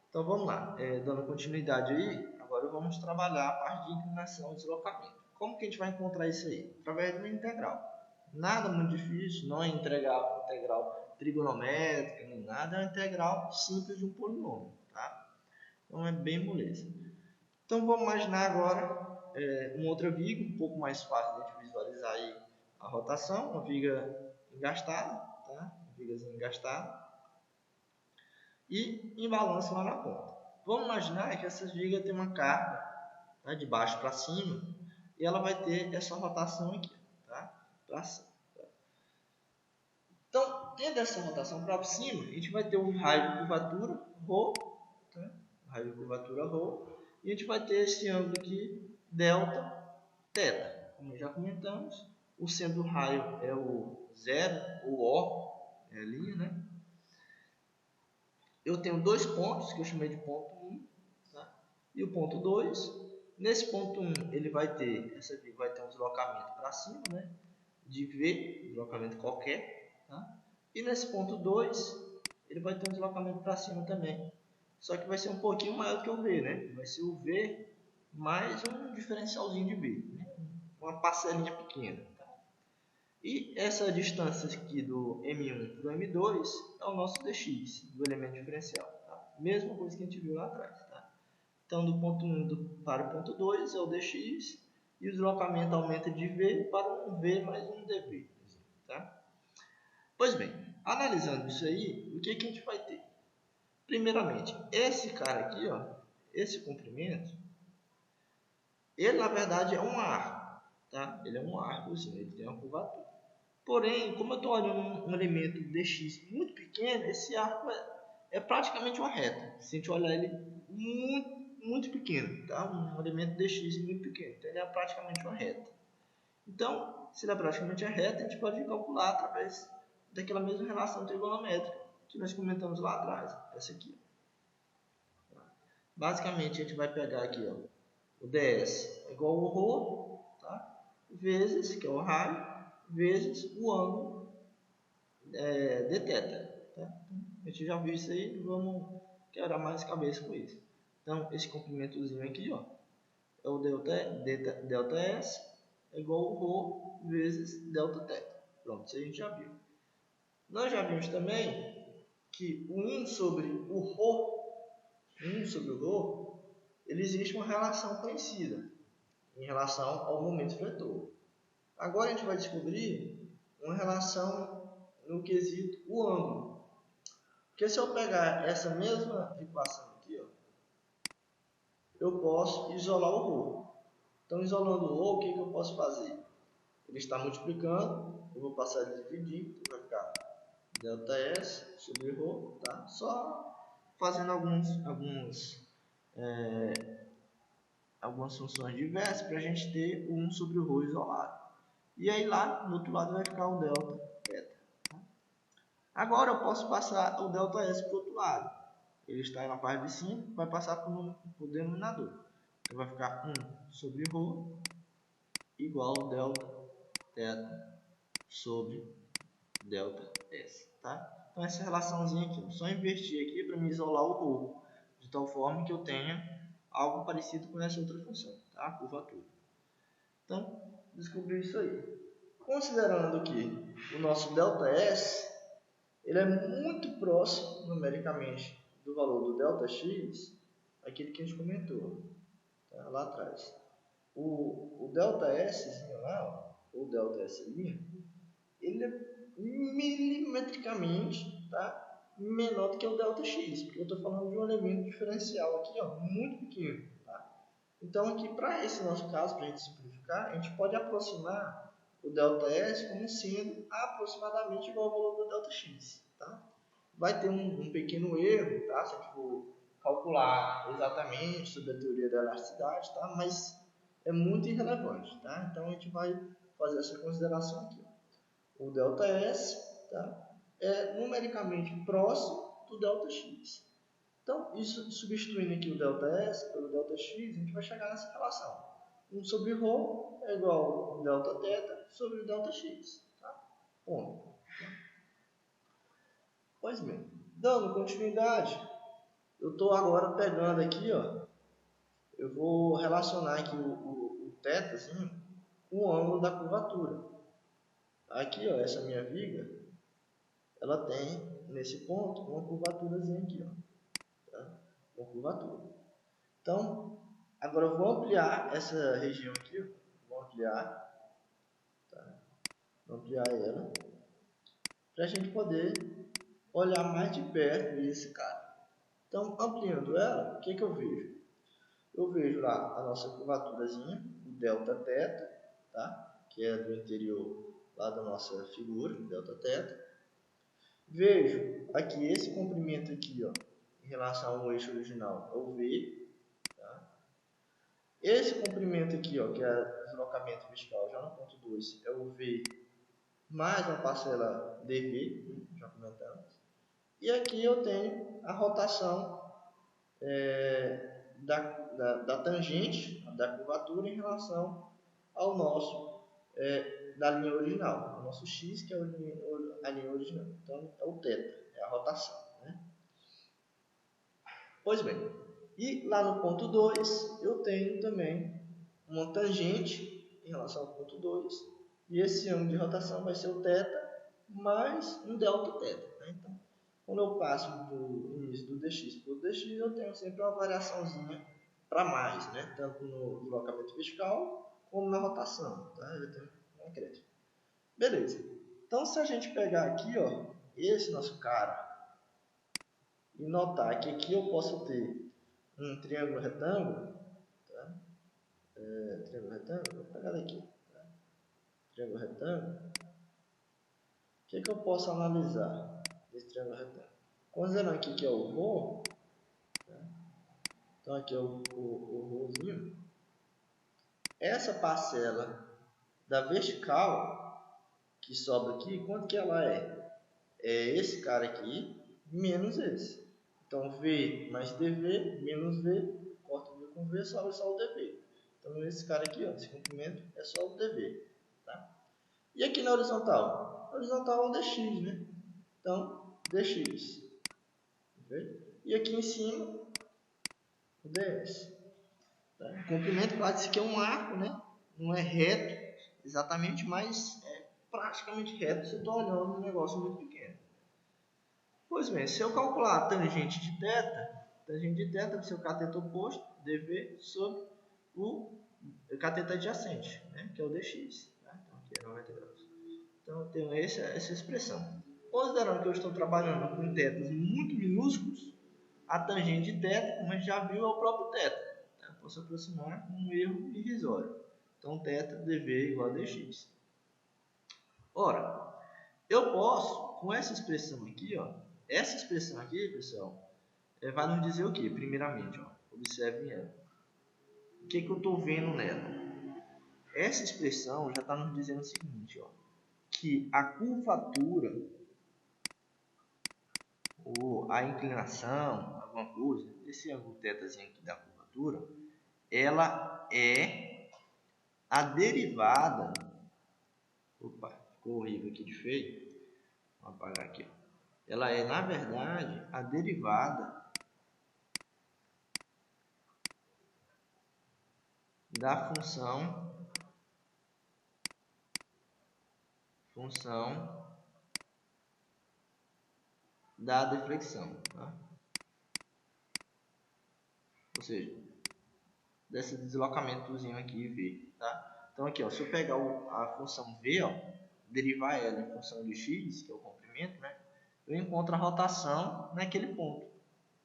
Então vamos lá, dando continuidade aí, agora vamos trabalhar a parte de inclinação e deslocamento. Como que a gente vai encontrar isso aí? Através de uma integral. Nada muito difícil, não é integral trigonométrica, nem nada, é uma integral simples de um polinômio, tá? Então é bem moleza. Então vamos imaginar agora uma outra viga, um pouco mais fácil de visualizar aí a rotação, uma viga engastada, tá? Uma vigazinha engastada. E em balanço lá na ponta. Vamos imaginar que essa viga tem uma carga, tá, de baixo para cima, e ela vai ter essa rotação aqui, tá, para cima. Tá? Então, tendo essa rotação para cima, a gente vai ter um raio de curvatura ρ, tá? Raio de curvatura ρ, e a gente vai ter esse ângulo aqui, delta, θ. Como já comentamos, o centro do raio é o zero, ou O, é a linha, né? Eu tenho dois pontos que eu chamei de ponto 1, tá? E o ponto 2. Nesse ponto 1, ele vai ter, essa aqui vai ter um deslocamento para cima, né? De V, deslocamento qualquer, tá? E nesse ponto 2, ele vai ter um deslocamento para cima também. Só que vai ser um pouquinho maior do que o V, né? Vai ser o V mais um diferencialzinho de V, né? Uma parcelinha pequena. E essa distância aqui do M1 para o M2 é o nosso dx, do elemento diferencial. Tá? Mesma coisa que a gente viu lá atrás. Tá? Então, do ponto 1 para o ponto 2 é o dx, e o deslocamento aumenta de V para um V mais um dV. Tá? Pois bem, analisando isso aí, o que a gente vai ter? Primeiramente, esse cara aqui, ó, esse comprimento, ele na verdade é um arco. Tá? Ele é um arco, assim, ele tem uma curvatura. Porém, como eu estou olhando um elemento dx muito pequeno, esse arco é praticamente uma reta. Se a gente olhar ele muito pequeno, tá? Um elemento dx muito pequeno, então ele é praticamente uma reta. Então, se ele é praticamente uma reta, a gente pode calcular através daquela mesma relação trigonométrica que nós comentamos lá atrás, essa aqui. Basicamente, a gente vai pegar aqui, ó, o ds é igual ao ρ, tá? Vezes, que é o raio, vezes o ângulo dθ. Tá? A gente já viu isso aí, não vamos quebrar mais cabeça com isso. Então, esse comprimentozinho aqui, ó, é o delta S é igual ao ρ vezes delta θ. Pronto, isso a gente já viu. Nós já vimos também que o 1 sobre o ρ, ele existe uma relação conhecida em relação ao momento fletor. Agora a gente vai descobrir uma relação no quesito o ângulo. Porque se eu pegar essa mesma equação aqui, ó, eu posso isolar o ρ. Então, isolando o ρ, o que eu posso fazer? Ele está multiplicando, eu vou passar a dividir, então vai ficar ΔS sobre ρ, tá? Só fazendo algumas funções diversas para a gente ter o 1 sobre o ρ isolado. E aí lá, do outro lado, vai ficar o delta θ. Agora eu posso passar o ΔS para o outro lado. Ele está na parte de cima, vai passar para o denominador. Então vai ficar 1 sobre ρ igual ao delta θ sobre delta S. Tá? Então essa relaçãozinha aqui, eu só invertir aqui para me isolar o ρ, de tal forma que eu tenha algo parecido com essa outra função, tá? A curvatura. Então, descobri isso aí. Considerando que o nosso ΔS ele é muito próximo numericamente do valor do ΔX, aquele que a gente comentou, tá? Lá atrás. O ΔS lá, o ΔS, ele é milimetricamente, tá? Menor do que o ΔX, porque eu estou falando de um elemento diferencial aqui, ó, muito pequeno. Tá? Então, aqui para esse nosso caso, para a gente simplificar, a gente pode aproximar o ΔS como sendo aproximadamente igual ao valor do ΔX. Tá? Vai ter um pequeno erro, tá? Se a gente for calcular exatamente sobre a teoria da elasticidade, tá? Mas é muito irrelevante. Tá? Então, a gente vai fazer essa consideração aqui. O ΔS, tá? É numericamente próximo do ΔX. Então, isso, substituindo aqui o ΔS pelo ΔX, a gente vai chegar nessa relação. 1 sobre ρ é igual ao Δθ sobre o ΔX. Tá? Ponto. Pois bem, dando continuidade, eu estou agora pegando aqui, ó, eu vou relacionar aqui o θ assim, com o ângulo da curvatura. Aqui, ó, essa minha viga, ela tem nesse ponto uma curvaturazinha aqui, ó, tá? Uma curvatura. Então, agora eu vou ampliar essa região aqui, ó. Vou ampliar, tá? Vou ampliar ela para a gente poder olhar mais de perto esse cara. Então, ampliando ela, o que que eu vejo? Eu vejo lá a nossa curvaturazinha, o Δθ, tá? Que é do interior lá da nossa figura, Δθ. Vejo aqui esse comprimento aqui, ó, em relação ao eixo original, é o V. Tá? Esse comprimento aqui, ó, que é o deslocamento vertical, já no ponto 2, é o V mais uma parcela dV, já comentamos. E aqui eu tenho a rotação da tangente, da curvatura, em relação ao nosso, da linha original, o nosso x, que é a linha original. Então, é o θ, é a rotação. Né? Pois bem, e lá no ponto 2, eu tenho também uma tangente em relação ao ponto 2, e esse ângulo de rotação vai ser o θ mais um Δθ. Né? Então, quando eu passo do início do dx para o dx, eu tenho sempre uma variaçãozinha para mais, né? Tanto no deslocamento vertical como na rotação. Tá? Eu tenho um acréscimo. Beleza. Então, se a gente pegar aqui, ó, esse nosso cara, e notar que aqui eu posso ter um triângulo retângulo, tá? Triângulo retângulo, vou pegar daqui, tá? Triângulo retângulo. O que eu posso analisar desse triângulo retângulo? Considerando aqui que é o ρ, tá? Então aqui é o rhozinho. Essa parcela da vertical que sobra aqui, quanto que ela é? É esse cara aqui menos esse. Então V mais dV menos V, corta o V com V, sobra só o dV. Então esse cara aqui, ó, esse comprimento é só o dV. Tá? E aqui na horizontal? A horizontal é o dx, né? Então dx. Okay? E aqui em cima, o ds. Tá? O comprimento, claro, isso aqui é um arco, né? Não é reto exatamente, mas é praticamente reto. Você está olhando um negócio muito pequeno. Pois bem, se eu calcular a tangente de θ vai ser o cateto oposto, dv, sobre o cateto adjacente, né? Que é o dx. Tá? Então aqui é 90 graus. Então eu tenho essa expressão. Considerando que eu estou trabalhando com tetas muito minúsculos, a tangente de θ, como a gente já viu, é o próprio θ. Eu posso aproximar com um erro irrisório. Então, θ dv igual a dx. Ora, eu posso, com essa expressão aqui, ó, essa expressão aqui, pessoal, vai nos dizer o que? Primeiramente, ó, observem ela. O que eu estou vendo nela? Essa expressão já está nos dizendo o seguinte, ó, que a curvatura ou a inclinação, alguma coisa, esse ângulo θzinho aqui da curvatura, ela é a derivada. Opa, ficou horrível aqui de feio. Vou apagar aqui. Ela é, na verdade, a derivada da função da deflexão. Tá? Ou seja, desse deslocamentozinho aqui V. Tá? Então aqui, ó, se eu pegar a função V, ó, derivar ela em função de x, que é o comprimento, né, eu encontro a rotação naquele ponto.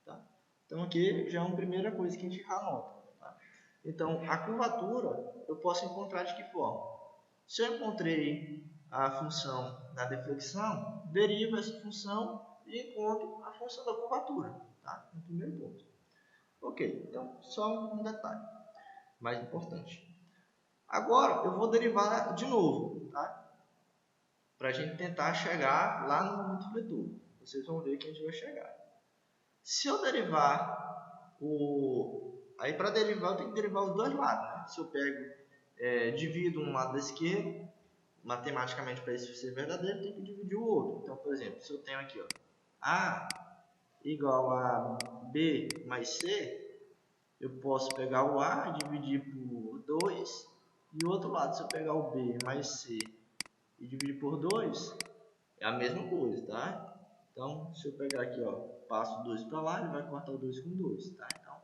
Tá? Então aqui já é uma primeira coisa que a gente já anota. Tá? Então a curvatura eu posso encontrar de que forma? Se eu encontrei a função da deflexão, derivo essa função e encontro a função da curvatura. Tá? No primeiro ponto. Ok, então só um detalhe mais importante. Agora eu vou derivar de novo, tá? Para a gente tentar chegar lá no momento fletor. Vocês vão ver que a gente vai chegar. Se eu derivar aí para derivar eu tenho que derivar os dois lados, né? Se eu pego, divido um lado da esquerda, matematicamente para isso ser verdadeiro, eu tenho que dividir o outro. Então, por exemplo, se eu tenho aqui, ó, igual a B mais C, eu posso pegar o A, dividir por 2, e o outro lado, se eu pegar o B mais C e dividir por 2, é a mesma coisa, tá? Então, se eu pegar aqui, ó, passo 2 para lá, ele vai cortar o 2 com 2, tá? Então,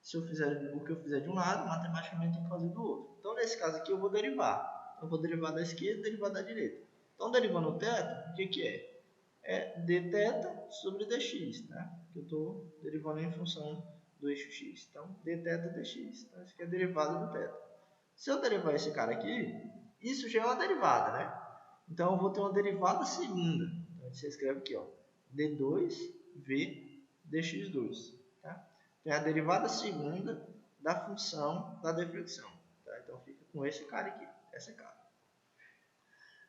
se eu fizer o que eu fizer de um lado, matematicamente eu tenho que fazer do outro. Então, nesse caso aqui, eu vou derivar. Eu vou derivar da esquerda e derivar da direita. Então, derivando o θ, o que que é? É dθ sobre dx, tá? Que eu estou derivando em função do eixo x. Então, dθ dx. Então, isso aqui é a derivada do θ. Se eu derivar esse cara aqui, isso já é uma derivada, né? Então, eu vou ter uma derivada segunda. Então, você escreve aqui, ó, d2v dx2. Tá? Então, é a derivada segunda da função da deflexão. Tá? Então, fica com esse cara aqui, essa cara.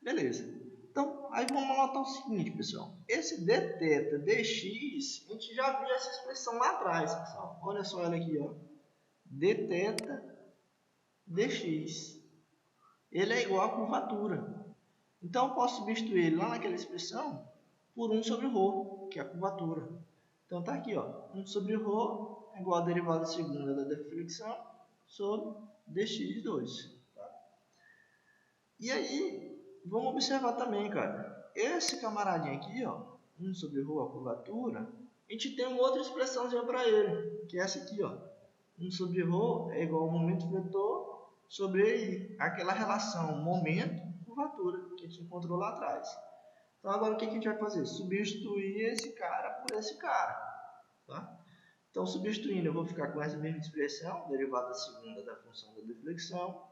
Beleza. Então, aí vamos anotar o seguinte, pessoal. Esse dθ dx, a gente já viu essa expressão lá atrás, pessoal. Olha só ela aqui, ó. dθ dx. Ele é igual à curvatura. Então, eu posso substituir ele lá naquela expressão por 1 sobre ρ, que é a curvatura. Então, tá aqui, ó. 1 sobre ρ é igual à derivada segunda da deflexão sobre dx2. Tá? E aí, vamos observar também, cara. Esse camaradinho aqui, ó, 1 sobre ρ, a curvatura, a gente tem uma outra expressãozinha para ele, que é essa aqui, ó. 1 sobre ρ é igual ao momento vetor sobre aquela relação momento-curvatura que a gente encontrou lá atrás. Então, agora o que a gente vai fazer? Substituir esse cara por esse cara. Tá? Então, substituindo, eu vou ficar com essa mesma expressão, derivada segunda da função da deflexão,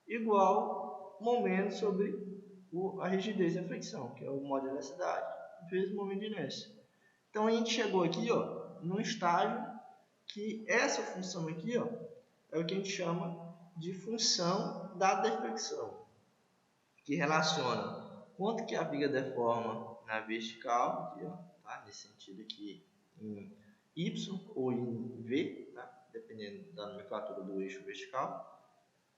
igual momento sobre a rigidez da fricção, que é o modo de elasticidade, vezes o momento de inércia. Então, a gente chegou aqui, ó, num estágio que essa função aqui, ó, é o que a gente chama de função da deflexão, que relaciona quanto que a viga deforma na vertical, aqui, ó, tá? Nesse sentido aqui em Y ou em V, tá? Dependendo da nomenclatura do eixo vertical.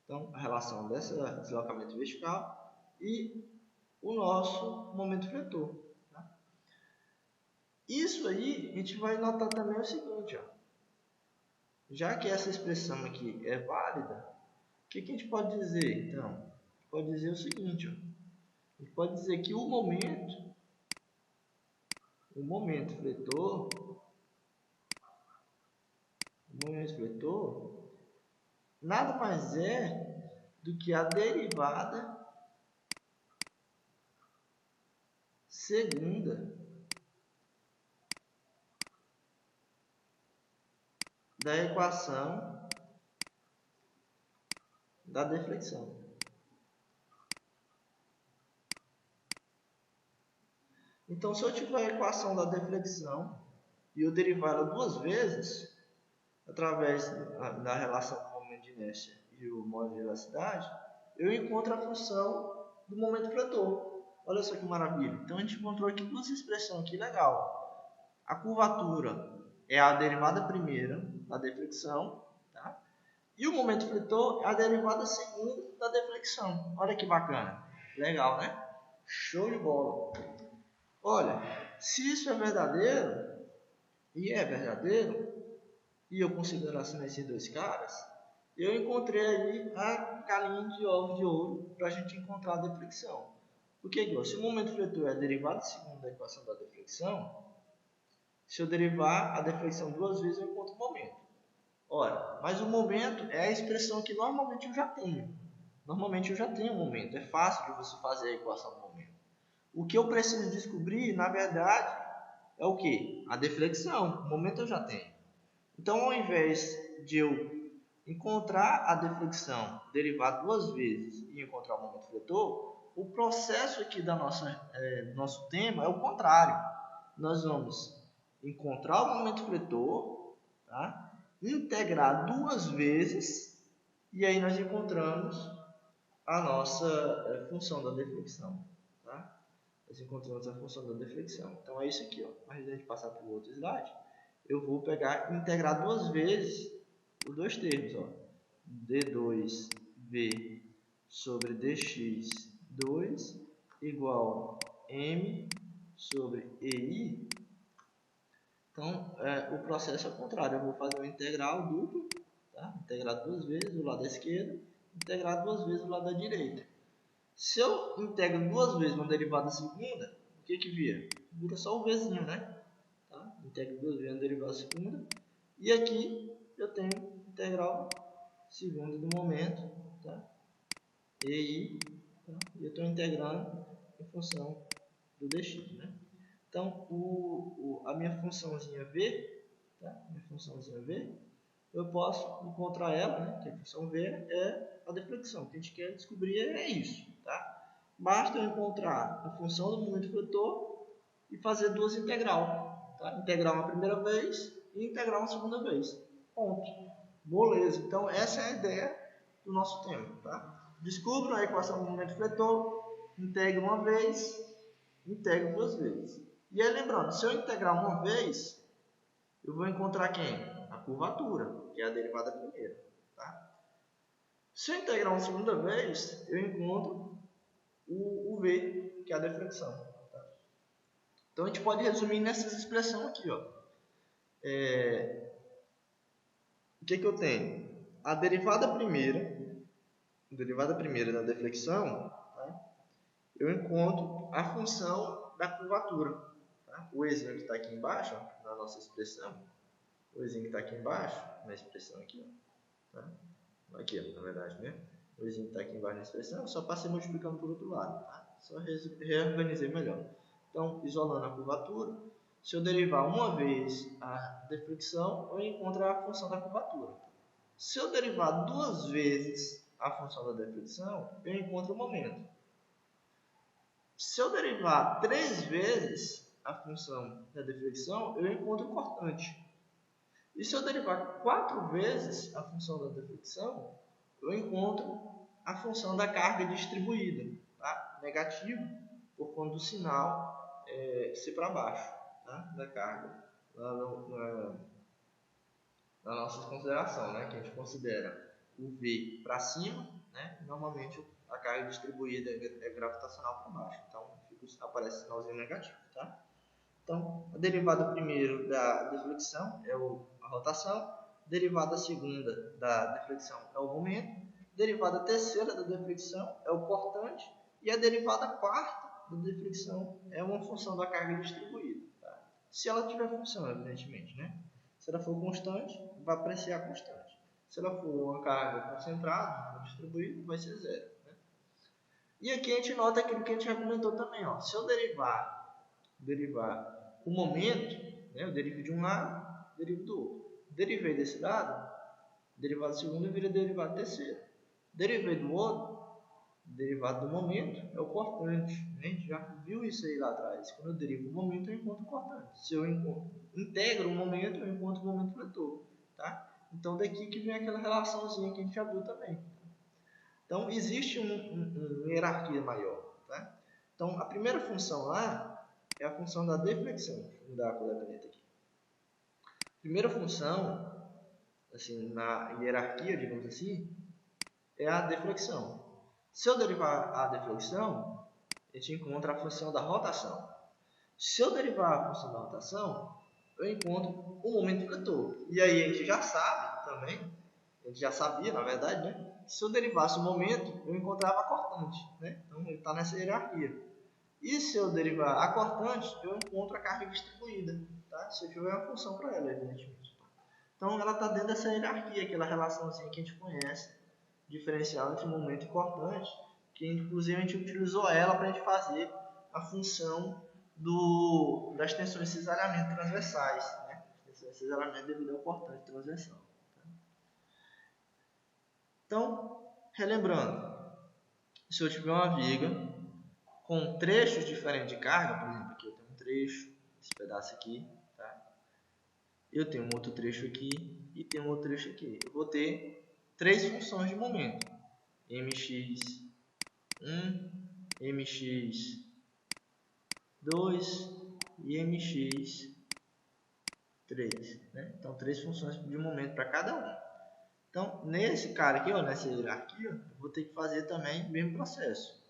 Então, a relação desse deslocamento vertical e o nosso momento fletor. Tá? Isso aí, a gente vai notar também o seguinte, ó. Já que essa expressão aqui é válida, o que a gente pode dizer? Então, pode dizer o seguinte, ó. A gente pode dizer que o momento fletor nada mais é do que a derivada segunda da equação da deflexão. Então, se eu tiver a equação da deflexão e eu derivar ela duas vezes, através da relação do momento de inércia e o modo de elasticidade, eu encontro a função do momento fletor. Olha só que maravilha. Então, a gente encontrou aqui duas expressões aqui, legal. A curvatura é a derivada primeira da deflexão, tá? E o momento fletor é a derivada segunda da deflexão. Olha que bacana. Legal, né? Show de bola. Olha, se isso é verdadeiro, e é verdadeiro, e eu considero assim esses dois caras, eu encontrei aí a galinha de ovos de ouro para a gente encontrar a deflexão. Porque, se o momento fletor é a derivada segunda da equação da deflexão, se eu derivar a deflexão duas vezes, eu encontro o momento. Ora, mas o momento é a expressão que normalmente eu já tenho. Normalmente eu já tenho um momento. É fácil de você fazer a equação do momento. O que eu preciso descobrir, na verdade, é o quê? A deflexão. O momento eu já tenho. Então, ao invés de eu encontrar a deflexão, derivar duas vezes e encontrar o momento fletor, o processo aqui do nosso tema é o contrário. Nós vamos encontrar o momento fletor, tá? Integrar duas vezes e aí nós encontramos a nossa função da deflexão. Tá? Nós encontramos a função da deflexão. Então é isso aqui. Ó. Mas antes de passar para o outro slide, eu vou pegar e integrar duas vezes os dois termos. Ó. d2v sobre dx2 igual m sobre ei. Então, o processo é o contrário. Eu vou fazer uma integral dupla, tá? Integrar duas vezes o lado da esquerda, integrar duas vezes o lado da direita. Se eu integro duas vezes uma derivada segunda, o que vira? Vira só o Vzinho, né? Tá? Integro duas vezes uma derivada segunda. E aqui eu tenho integral segunda do momento, tá? EI, tá? E eu estou integrando em função do dx, né? Então, a minha funçãozinha v, tá? Minha funçãozinha v, eu posso encontrar ela, né? Que a função v é a deflexão. O que a gente quer descobrir é isso, tá? Basta eu encontrar a função do momento fletor e fazer duas integral, tá? Integrar uma primeira vez e integrar uma segunda vez. Ponto. Beleza. Então, essa é a ideia do nosso tema, tá? Descubra a equação do momento fletor, integre uma vez, integre duas vezes. E aí, lembrando, se eu integrar uma vez, eu vou encontrar quem? A curvatura, que é a derivada primeira. Tá? Se eu integrar uma segunda vez, eu encontro o V, que é a deflexão. Tá? Então, a gente pode resumir nessas expressões aqui. Ó. O que eu tenho? A derivada primeira da deflexão, tá? Eu encontro a função da curvatura. Tá? O Ezinho que está aqui embaixo, ó, na nossa expressão, o Ezinho que está aqui embaixo, na expressão aqui, ó, tá? Aqui, ó, na verdade, né? O Ezinho que está aqui embaixo na expressão, eu só passei multiplicando por outro lado, tá? Só reorganizei melhor. Então, isolando a curvatura, se eu derivar uma vez a deflexão, eu encontro a função da curvatura. Se eu derivar duas vezes a função da deflexão, eu encontro o momento. Se eu derivar três vezes a função da deflexão, eu encontro o cortante. E se eu derivar quatro vezes a função da deflexão, eu encontro a função da carga distribuída, tá? Negativa, por conta do sinal ser para baixo, tá? Da carga, na nossa consideração, né? Que a gente considera o V para cima, né? Normalmente a carga distribuída é gravitacional para baixo, então aparece sinalzinho negativo, tá? Então, a derivada primeiro da deflexão é a rotação, a derivada segunda da deflexão é o momento, a derivada terceira da deflexão é o cortante e a derivada quarta da deflexão é uma função da carga distribuída. Tá? Se ela tiver função, evidentemente, né? Se ela for constante, vai apreciar constante. Se ela for uma carga concentrada, distribuída, vai ser zero. Né? E aqui a gente nota aquilo que a gente já comentou também. Ó. Se eu derivar o momento, né, eu derivo de um lado, derivo do outro. Derivei desse lado, derivado segundo vira derivado terceiro. Derivei do outro, derivado do momento é o cortante. A gente já viu isso aí lá atrás. Quando eu derivo o momento, eu encontro o cortante. Se eu integro o momento, eu encontro o momento fletor. Tá? Então, daqui que vem aquela relaçãozinha que a gente já viu também. Então, existe uma hierarquia maior. Tá? Então, a primeira função lá é a função da deflexão. Vou mudar a cor da caneta aqui. Primeira função, assim, na hierarquia, digamos assim, é a deflexão. Se eu derivar a deflexão, a gente encontra a função da rotação. Se eu derivar a função da rotação, eu encontro o momento fletor. E aí a gente já sabe também, a gente já sabia, na verdade, né? Se eu derivasse o momento, eu encontrava a cortante. Né? Então ele está nessa hierarquia. E se eu derivar a cortante, eu encontro a carga distribuída, tá? Se eu tiver uma função para ela, evidentemente. Então, ela está dentro dessa hierarquia, aquela relaçãozinha que a gente conhece, diferencial entre momento e cortante, que inclusive a gente utilizou ela para a gente fazer a função das tensões de cisalhamento transversais, né? Tensões de cisalhamento devido ao cortante transversal. Tá? Então, relembrando, se eu tiver uma viga com trechos diferentes de carga, por exemplo, aqui eu tenho um trecho, esse pedaço aqui, tá? Eu tenho um outro trecho aqui e tenho um outro trecho aqui. Eu vou ter três funções de momento, mx1, mx2 e mx3, né? Então, três funções de momento para cada um. Então, nesse cara aqui, ó, nessa hierarquia, eu vou ter que fazer também o mesmo processo.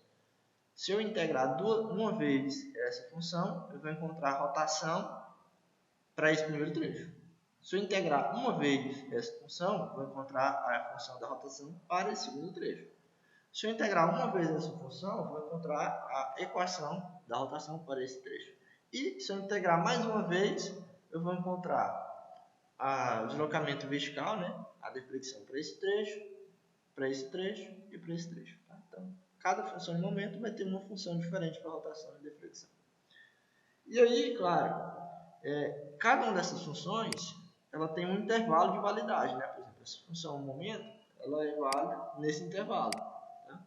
Se eu integrar uma vez essa função, eu vou encontrar a rotação para esse primeiro trecho. Se eu integrar uma vez essa função, vou encontrar a função da rotação para esse segundo trecho. Se eu integrar uma vez essa função, vou encontrar a equação da rotação para esse trecho. E se eu integrar mais uma vez, eu vou encontrar o deslocamento vertical, né? A deflexão para esse trecho e para esse trecho. Tá? Então, cada função de momento vai ter uma função diferente para rotação e deflexão. E aí, claro, cada uma dessas funções ela tem um intervalo de validade. Né? Por exemplo, essa função momento ela é válida nesse intervalo. Tá?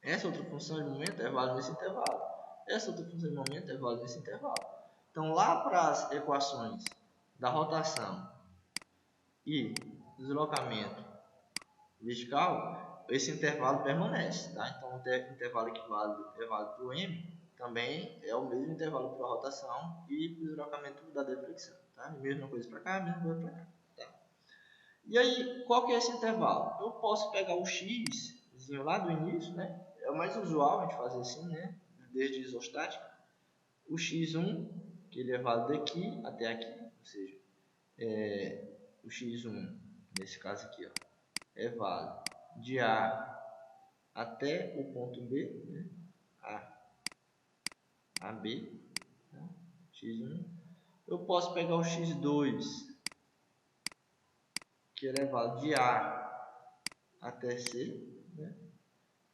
Essa outra função de momento é válida nesse intervalo. Essa outra função de momento é válida nesse intervalo. Então, lá para as equações da rotação e deslocamento vertical, esse intervalo permanece. Tá? Então, o intervalo que é válido para o M também é o mesmo intervalo para a rotação e para o deslocamento da deflexão. Tá? Mesma coisa para cá, mesma coisa para cá. Tá? E aí, qual que é esse intervalo? Eu posso pegar o x lá do início, né? É o mais usual a gente fazer assim, né? Desde isostática. O x1, que ele é válido daqui até aqui, ou seja, o x1, nesse caso aqui, ó, é válido de A até o ponto B, né? A B, tá? x1. Eu posso pegar o x2, que é válido de A até C, né?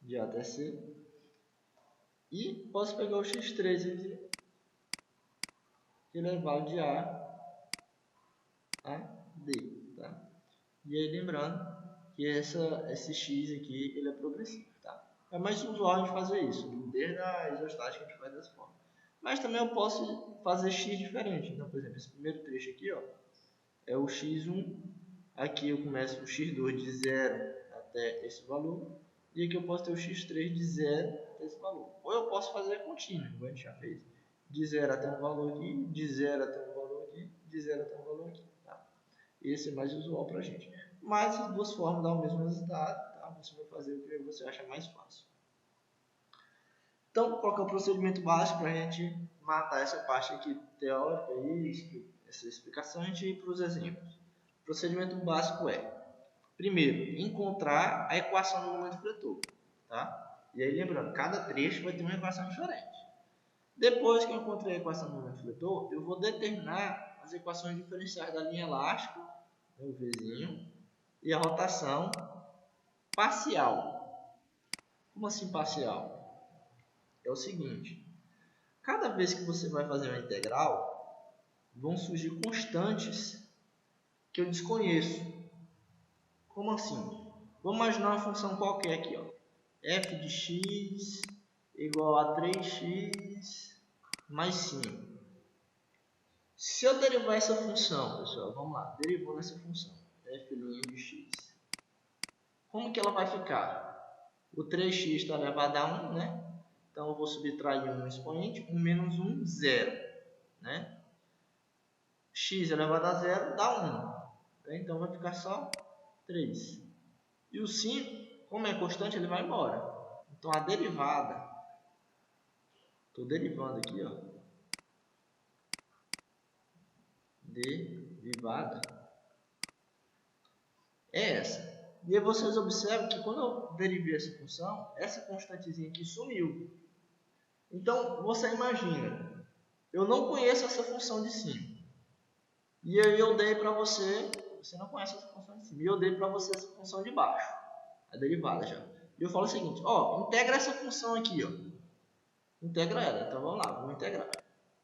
De A até C. E posso pegar o x3 aqui, que é válido de A a D, tá? E aí lembrando que esse x aqui ele é progressivo, tá? É mais usual a gente fazer isso, desde a isostática a gente faz dessa forma. Mas também eu posso fazer x diferente. Então, por exemplo, esse primeiro trecho aqui, ó, é o x1. Aqui eu começo o x2 de 0 até esse valor. E aqui eu posso ter o x3 de 0 até esse valor. Ou eu posso fazer contínuo, como a gente já fez. De 0 até um valor aqui, de 0 até um valor aqui, de 0 até um valor aqui. Tá? Esse é mais usual para a gente. Mas as duas formas dão o mesmo resultado. Tá? Você vai fazer o que você acha mais fácil. Então, qual que é o procedimento básico para a gente matar essa parte aqui teórica e essa explicação? A gente ir para os exemplos. O procedimento básico é, primeiro, encontrar a equação do momento fletor. Tá? E aí, lembrando, cada trecho vai ter uma equação diferente. Depois que eu encontrei a equação do momento fletor, eu vou determinar as equações diferenciais da linha elástica, o Vzinho, e a rotação parcial. Como assim parcial? É o seguinte, cada vez que você vai fazer uma integral, vão surgir constantes que eu desconheço. Como assim? Vamos imaginar uma função qualquer aqui, ó. F de x igual a 3x mais 5. Se eu derivar essa função, pessoal, vamos lá, derivou nessa função, f' de x. Como que ela vai ficar? O 3x está elevado a 1, né? Então, eu vou subtrair 1 no expoente, 1 menos 1, 0. Né? X elevado a 0 dá 1. Então, vai ficar só 3. E o 5, como é constante, ele vai embora. Então, a derivada, estou derivando aqui, ó. Derivada é essa. E aí vocês observam que quando eu derivei essa função, essa constantezinha aqui sumiu. Então, você imagina, eu não conheço essa função de cima. E aí eu dei para você, você não conhece essa função de cima, e eu dei para você essa função de baixo, a derivada já. E eu falo o seguinte, ó, integra essa função aqui, ó. Integra ela, então vamos lá, vamos integrar.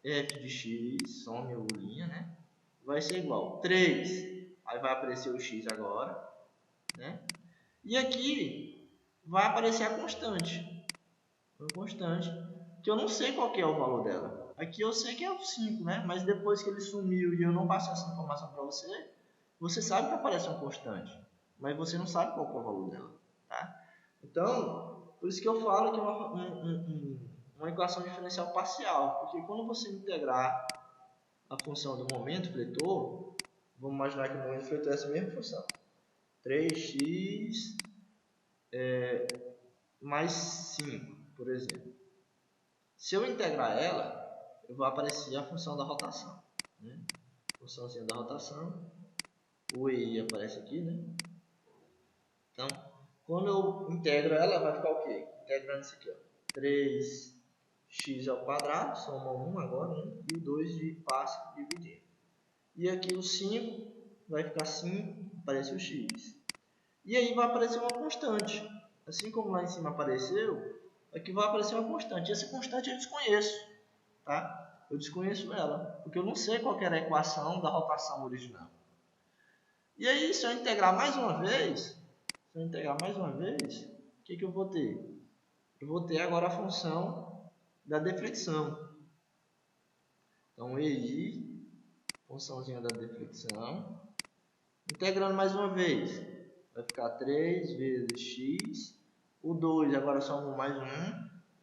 F de x, some o linha, né? Vai ser igual 3, aí vai aparecer o x agora, né? E aqui vai aparecer a constante. Uma constante que eu não sei qual que é o valor dela. Aqui eu sei que é o 5, né? Mas depois que ele sumiu e eu não passei essa informação para você, você sabe que aparece uma constante, mas você não sabe qual que é o valor dela, tá? Então, por isso que eu falo que é uma equação diferencial parcial, porque quando você integrar a função do momento fletor, vamos imaginar que o momento fletor é essa mesma função, 3x mais 5, por exemplo. Se eu integrar ela, vai aparecer a função da rotação. Né? funçãozinha da rotação. O EI aparece aqui, né? Então, quando eu integro ela, vai ficar o quê? Integrando isso aqui, ó. 3x ao quadrado, soma 1 agora, né? E o 2 de passa dividindo. E aqui o 5 vai ficar 5, aparece o x. E aí vai aparecer uma constante. Assim como lá em cima apareceu, aqui vai aparecer uma constante. Essa constante eu desconheço, tá? Eu desconheço ela, porque eu não sei qual era a equação da rotação original. E aí, se eu integrar mais uma vez, o que eu vou ter? Eu vou ter agora a função da deflexão. Então, EI, funçãozinha da deflexão. Integrando mais uma vez, vai ficar 3 vezes x. O 2 agora soma mais 1,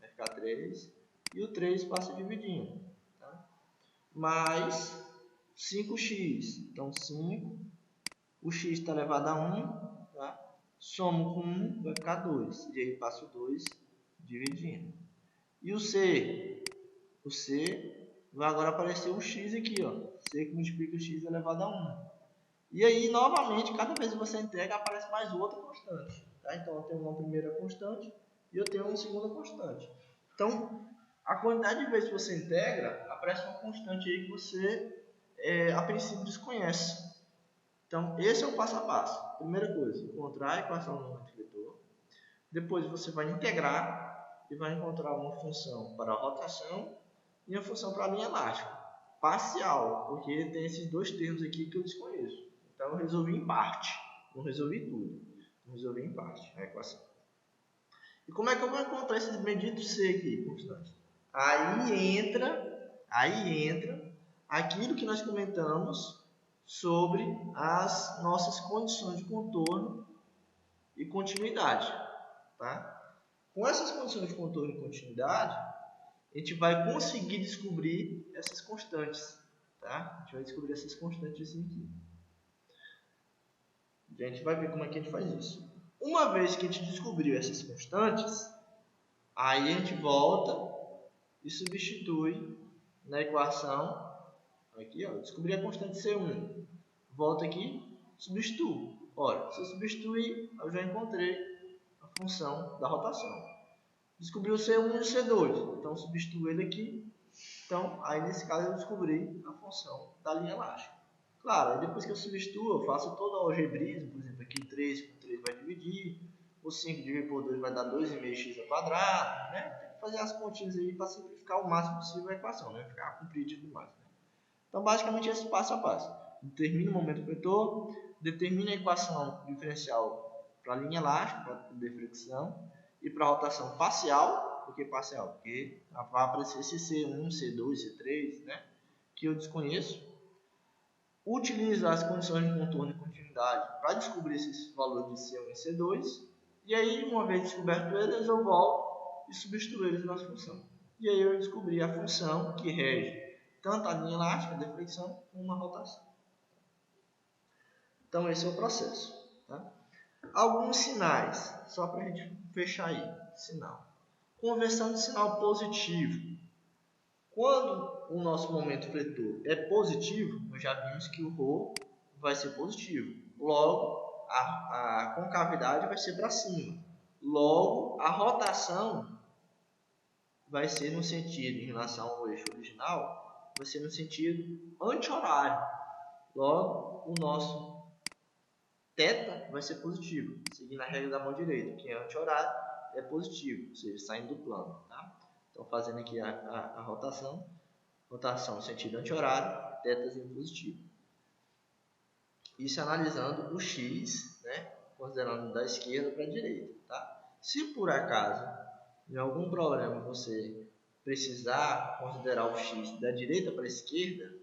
vai ficar 3. E o 3 passa dividindo. Tá? Mais 5x. Então, 5. O x está elevado a 1. Tá? Somo com 1, vai ficar 2. E aí passa o 2 dividindo. E o c? O c vai agora aparecer o x aqui, ó. C que multiplica o x elevado a 1. E aí, novamente, cada vez que você integra, aparece mais outra constante. Tá? Então, eu tenho uma primeira constante e eu tenho uma segunda constante. Então, a quantidade de vezes que você integra, aparece uma constante aí que você, a princípio, desconhece. Então, esse é o passo a passo. Primeira coisa, encontrar a equação do momento vetor. Depois, você vai integrar e vai encontrar uma função para a rotação e uma função para a linha elástica. Parcial, porque tem esses dois termos aqui que eu desconheço. Então, eu resolvi em parte. Não resolvi tudo. Resolvi em parte a equação. E como é que eu vou encontrar esse bendito C aqui, constante? Aí entra aquilo que nós comentamos sobre as nossas condições de contorno e continuidade. Tá? Com essas condições de contorno e continuidade, a gente vai conseguir descobrir essas constantes. Tá? A gente vai descobrir essas constantes aqui. A gente vai ver como é que a gente faz isso. Uma vez que a gente descobriu essas constantes, aí a gente volta e substitui na equação. Aqui, ó, descobri a constante C1. Volta aqui, substituo. Olha, se eu substituir, eu já encontrei a função da rotação. Descobri o C1 e o C2. Então, substituo ele aqui. Então, aí nesse caso eu descobri a função da linha elástica. Claro, aí depois que eu substituo, eu faço todo o algebrismo. Por exemplo, aqui 3 com 3 vai dividir. O 5 dividido por 2 vai dar 2,5x ao quadrado. Né? Tem que fazer as continhas aí para simplificar o máximo possível a equação. Né? Ficar comprida demais. Né? Então, basicamente, esse passo a passo. Determina o momento vetor, determina a equação diferencial para a linha elástica, para a deflexão, e para a rotação parcial. Por que parcial? Porque vai aparecer esse C1, C2, C3, né? Que eu desconheço. Utiliza as condições de contorno e continuidade para descobrir esses valores de C1 e C2. E aí, uma vez descoberto eles, eu volto e substituo eles na função. E aí eu descobri a função que rege tanto a linha elástica, a deflexão, como a rotação. Então, esse é o processo. Tá? Alguns sinais, só para a gente fechar aí. Sinal. Conversão de sinal positivo. Quando o nosso momento vetor é positivo, nós já vimos que o ρ vai ser positivo. Logo, a concavidade vai ser para cima. Logo, a rotação vai ser no sentido, em relação ao eixo original, vai ser no sentido anti-horário. Logo, o nosso θ vai ser positivo, seguindo a regra da mão direita, que é anti-horário, é positivo, ou seja, saindo do plano. Tá? Então, fazendo aqui a rotação no sentido anti-horário, θ positivo. Isso analisando o x, né? Considerando da esquerda para a direita. Tá? Se por acaso, em algum problema, você precisar considerar o x da direita para a esquerda,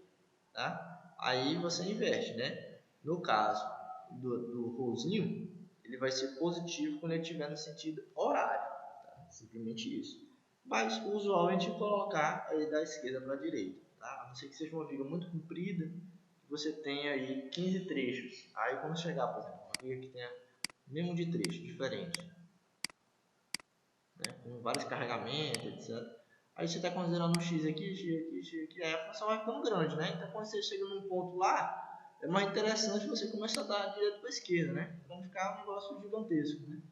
tá? Aí você inverte, né? No caso do rhozinho, ele vai ser positivo quando ele estiver no sentido horário, tá? Simplesmente isso. Mas o usual é a gente colocar aí da esquerda para a direita, tá? A não ser que seja uma viga muito comprida, que você tenha aí 15 trechos. Aí quando chegar, por exemplo, uma viga que tenha mesmo de trecho diferente, né? Com vários carregamentos, etc. Aí você está considerando um x aqui, x aqui, aí a função vai ficando grande, né? Então quando você chega num ponto lá, é mais interessante você começar a dar direito para a esquerda, né? Para não ficar um negócio gigantesco, né?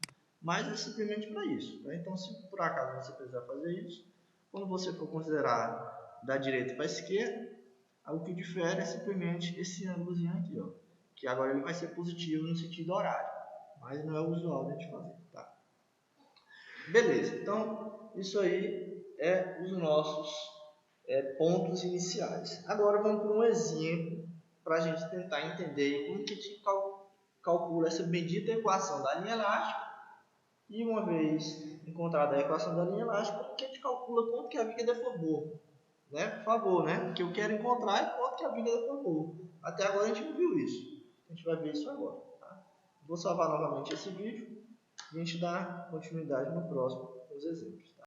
Mas é simplesmente para isso, tá? Então se por acaso você precisar fazer isso, quando você for considerar da direita para a esquerda, o que difere é simplesmente esse ângulozinho aqui, ó, que agora ele vai ser positivo no sentido horário, mas não é o usual de a gente fazer, tá? Beleza, então isso aí é os nossos pontos iniciais. Agora vamos para um exemplo para a gente tentar entender como que a gente calcula essa bendita equação da linha elástica e uma vez encontrada a equação da linha elástica, como que a gente calcula quanto que a viga deformou, né? Por favor, né? Porque eu quero encontrar é quanto que a viga deformou. Até agora a gente não viu isso. A gente vai ver isso agora, tá? Vou salvar novamente esse vídeo e a gente dá continuidade no próximo com os exemplos. Tá?